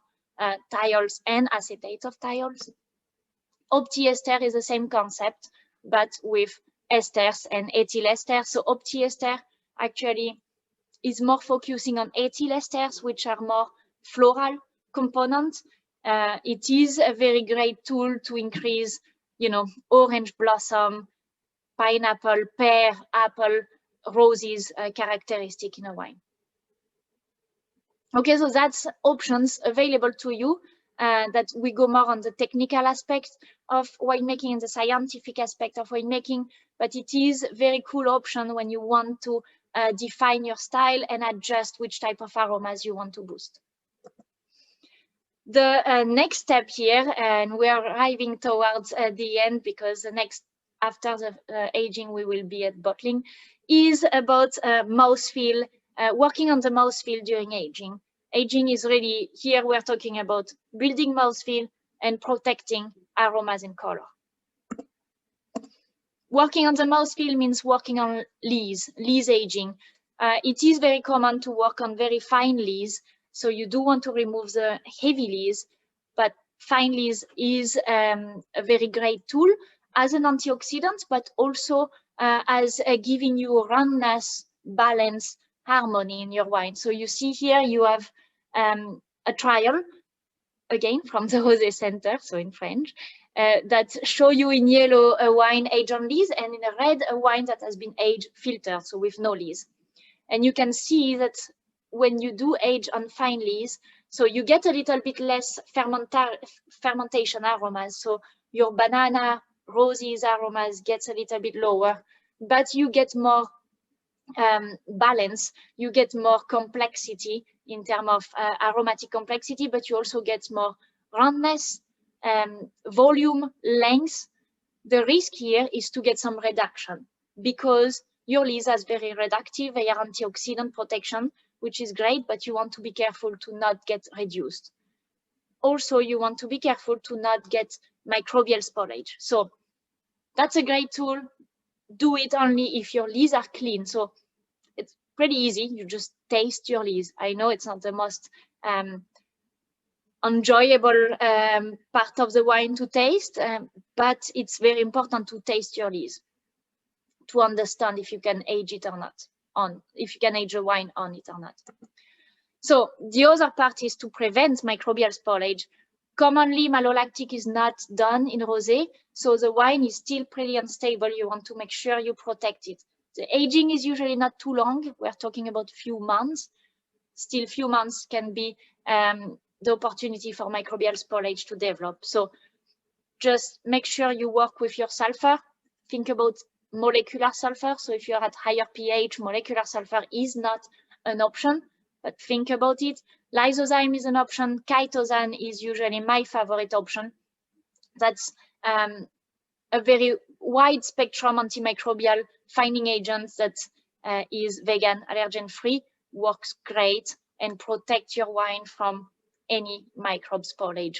thiols and acetates of thiols. OptiEsters is the same concept, but with esters and ethyl esters. So OptiEsters actually is more focusing on ethyl esters, which are more floral components. It is a very great tool to increase you know, orange blossom, pineapple, pear, apple, roses characteristic in a wine. Okay, so that's options available to you. That we go more on the technical aspect of winemaking and the scientific aspect of winemaking, but it is a very cool option when you want to define your style and adjust which type of aromas you want to boost. The next step here, and we are arriving towards the end, because the next, after the aging, we will be at bottling, is about mouthfeel, working on the mouthfeel during aging. Aging is really, here we're talking about building mouthfeel and protecting aromas and color. Working on the mouthfeel means working on lees aging. It is very common to work on very fine lees, so you do want to remove the heavy lees, but fine lees is a very great tool as an antioxidant, but also as giving you roundness, balance, harmony in your wine. So you see here you have a trial, again from the Rosé Center, so in French, that show you in yellow a wine aged on lees, and in a red a wine that has been aged filtered, so with no lees. And you can see that when you do age on fine lees, so you get a little bit less fermentation aromas. So your banana, roses aromas gets a little bit lower, but you get more balance, you get more complexity in terms of aromatic complexity, but you also get more roundness, volume, length. The risk here is to get some reduction, because your lees has very reductive, they are antioxidant protection, which is great, but you want to be careful to not get reduced. Also, you want to be careful to not get microbial spoilage. So that's a great tool. Do it only if your lees are clean. So it's pretty easy. You just taste your lees. I know it's not the most enjoyable part of the wine to taste, but it's very important to taste your lees to understand if you can age it or not, if you can age a wine on it or not. So the other part is to prevent microbial spoilage. Commonly, malolactic is not done in rosé, so the wine is still pretty unstable. You want to make sure you protect it. The aging is usually not too long. We're talking about few months. Still, few months can be the opportunity for microbial spoilage to develop. So just make sure you work with your sulfur. Think about molecular sulfur. So if you're at higher pH, molecular sulfur is not an option, but think about it. Lysozyme is an option. Chitosan is usually my favorite option. That's a very wide spectrum antimicrobial finding agent that is vegan, allergen-free, works great, and protect your wine from any microbe spoilage.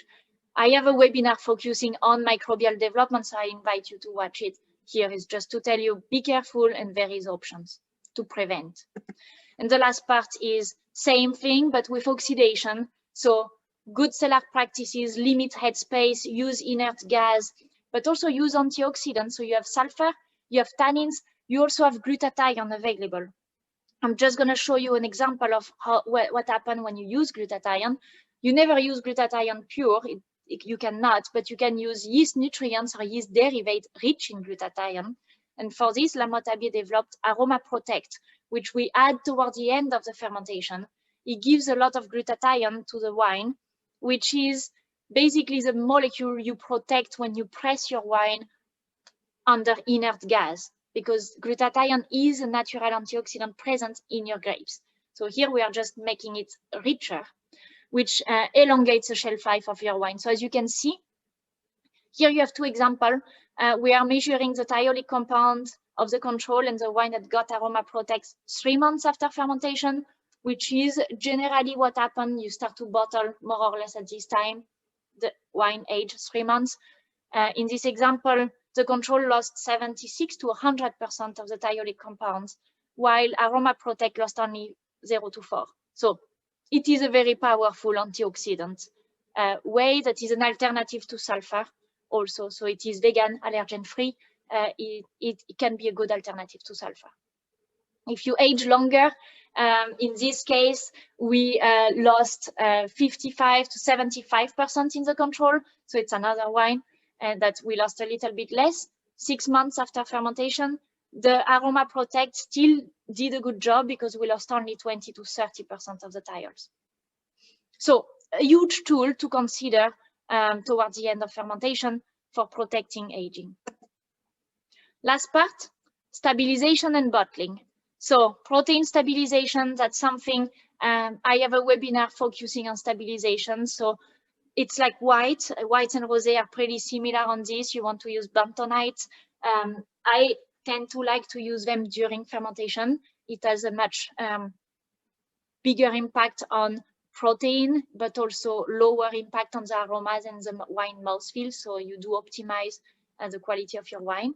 I have a webinar focusing on microbial development, so I invite you to watch it. Here is just to tell you, be careful, and there is options to prevent. And the last part is same thing, but with oxidation. So good cellar practices, limit headspace, use inert gas, but also use antioxidants. So you have sulfur, you have tannins, you also have glutathione available. I'm just going to show you an example of what happens when you use glutathione. You never use glutathione pure, you cannot, but you can use yeast nutrients or yeast derivatives rich in glutathione. And for this, lamothe-abiet developed Aroma Protect, which we add toward the end of the fermentation. It gives a lot of glutathione to the wine, which is basically the molecule you protect when you press your wine under inert gas, because glutathione is a natural antioxidant present in your grapes. So here we are just making it richer, which elongates the shelf life of your wine. So as you can see, here you have two examples. We are measuring the thiolic compound of the control and the wine that got Aroma Protect 3 months after fermentation, which is generally what happened. You start to bottle more or less at this time, the wine aged 3 months. In this example, the control lost 76 to 100% of the thiolic compounds, while Aroma Protect lost only 0 to 4. So it is a very powerful antioxidant way that is an alternative to sulfur also. So it is vegan, allergen-free. It can be a good alternative to sulfur. If you age longer, in this case, we lost 55 to 75% in the control. So it's another wine. and that we lost a little bit less. 6 months after fermentation, the Aroma Protect still did a good job because we lost only 20 to 30% of the thiols. So a huge tool to consider towards the end of fermentation for protecting aging. Last part, stabilization and bottling. So protein stabilization, that's something I have a webinar focusing on stabilization. So it's like white and rosé are pretty similar on this. You want to use bentonite. I tend to like to use them during fermentation. It has a much bigger impact on protein, but also lower impact on the aromas and the wine mouthfeel. So you do optimize the quality of your wine.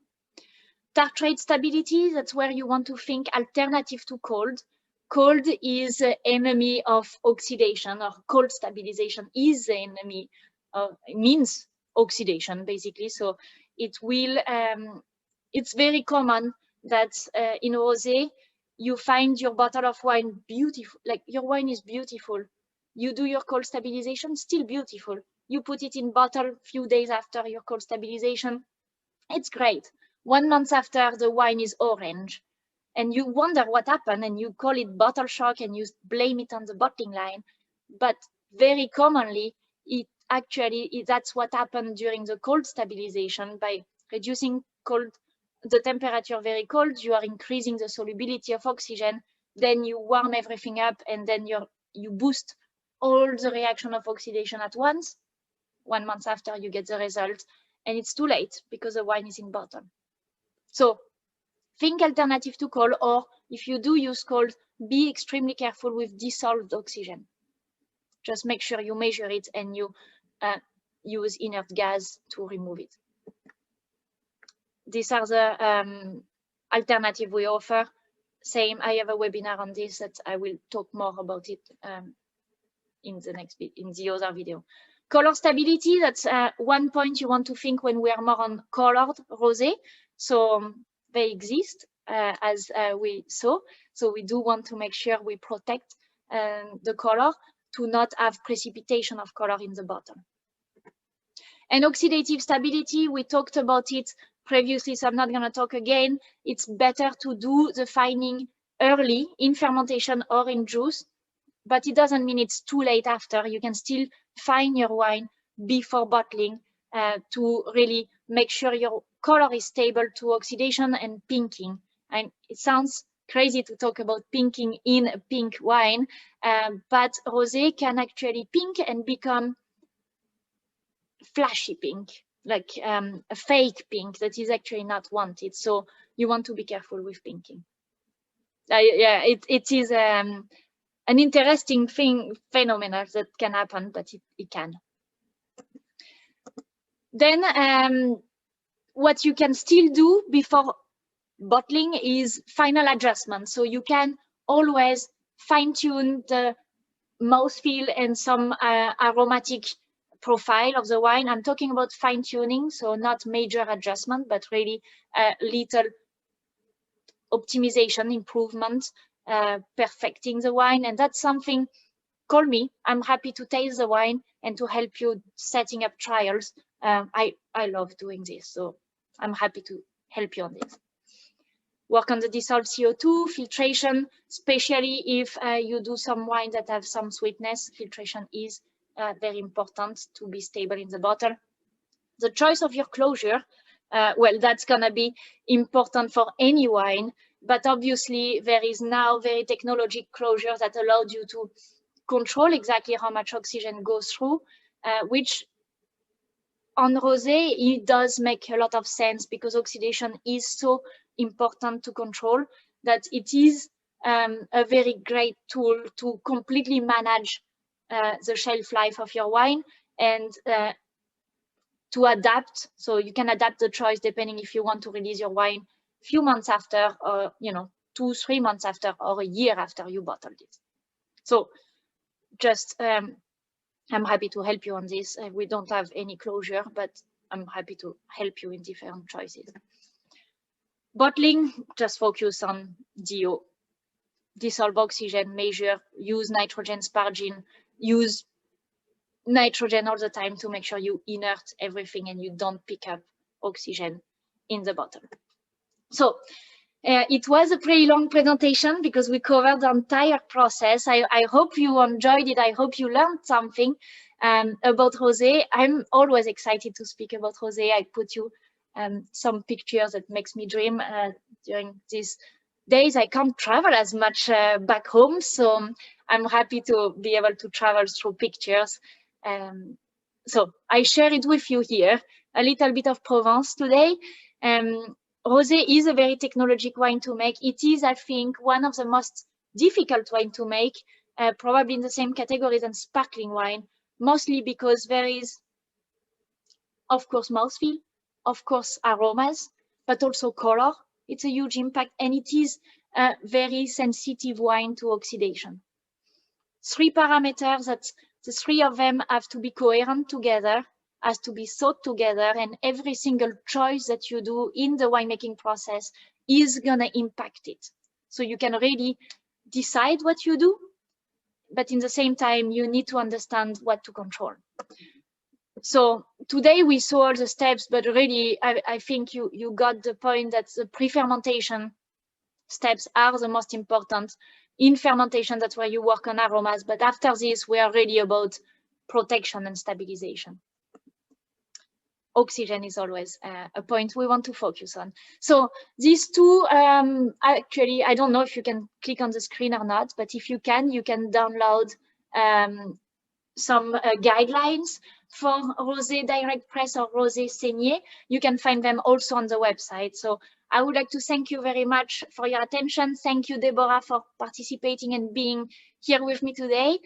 Tartrate stability, that's where you want to think alternative to cold. Cold is the enemy of oxidation, or cold stabilization is the enemy of, it means oxidation basically. So it will, it's very common that in rosé, you find your bottle of wine beautiful, like your wine is beautiful. You do your cold stabilization, still beautiful. You put it in bottle few days after your cold stabilization, it's great. 1 month after, the wine is orange. And you wonder what happened, and you call it bottle shock, and you blame it on the bottling line. But very commonly, it actually, that's what happened during the cold stabilization. By reducing the temperature very cold, you are increasing the solubility of oxygen, then you warm everything up, and then you boost all the reaction of oxidation at once. 1 month after, you get the result, and it's too late because the wine is in bottle. So think alternative to cold, or if you do use cold, be extremely careful with dissolved oxygen. Just make sure you measure it and you use inert gas to remove it. These are the alternative we offer. Same, I have a webinar on this that I will talk more about it in the other video. Color stability, that's one point you want to think when we are more on colored rosé. So they exist as we saw. So we do want to make sure we protect the color to not have precipitation of color in the bottle. And oxidative stability, we talked about it previously, so I'm not going to talk again. It's better to do the fining early in fermentation or in juice, but it doesn't mean it's too late after. You can still fine your wine before bottling to really make sure your color is stable to oxidation and pinking. And it sounds crazy to talk about pinking in a pink wine, but rosé can actually pink and become flashy pink, like a fake pink that is actually not wanted. So you want to be careful with pinking. Yeah, it is an interesting phenomenon that can happen, but it can. Then what you can still do before bottling is final adjustment. So you can always fine tune the mouthfeel and some aromatic profile of the wine. I'm talking about fine tuning, so not major adjustment, but really little optimization, improvement, perfecting the wine. And that's something, call me, I'm happy to taste the wine and to help you setting up trials. I love doing this, so I'm happy to help you on this. Work on the dissolved CO2, filtration, especially if you do some wine that have some sweetness. Filtration is very important to be stable in the bottle. The choice of your closure, well, that's gonna be important for any wine, but obviously there is now very technological closure that allowed you to control exactly how much oxygen goes through, which on rosé, it does make a lot of sense because oxidation is so important to control that it is a very great tool to completely manage the shelf life of your wine and to adapt. So you can adapt the choice depending if you want to release your wine a few months after, or 2-3 months after, or a year after you bottled it. So just I'm happy to help you on this. We don't have any closure, but I'm happy to help you in different choices. Bottling, just focus on DO. Dissolve oxygen, measure, use nitrogen sparging, use nitrogen all the time to make sure you inert everything and you don't pick up oxygen in the bottle. So it was a pretty long presentation because we covered the entire process. I hope you enjoyed it. I hope you learned something about Rosé. I'm always excited to speak about Rosé. I put you some pictures that makes me dream during these days. I can't travel as much back home, so I'm happy to be able to travel through pictures. So I share it with you here, a little bit of Provence today. Rosé is a very technologic wine to make. It is, I think, one of the most difficult wine to make, probably in the same category than sparkling wine, mostly because there is, of course, mouthfeel, of course, aromas, but also color. It's a huge impact, and it is a very sensitive wine to oxidation. 3 parameters that the 3 of them have to be coherent together, has to be thought together, and every single choice that you do in the winemaking process is gonna impact it. So you can really decide what you do, but in the same time, you need to understand what to control. So today we saw all the steps, but really, I think you got the point that the pre-fermentation steps are the most important. In fermentation, that's where you work on aromas, but after this, we are really about protection and stabilization. Oxygen is always a point we want to focus on. So these two, actually, I don't know if you can click on the screen or not, but if you can download some guidelines for Rosé Direct Press or Rosé Saigné. You can find them also on the website. So I would like to thank you very much for your attention. Thank you, Deborah, for participating and being here with me today.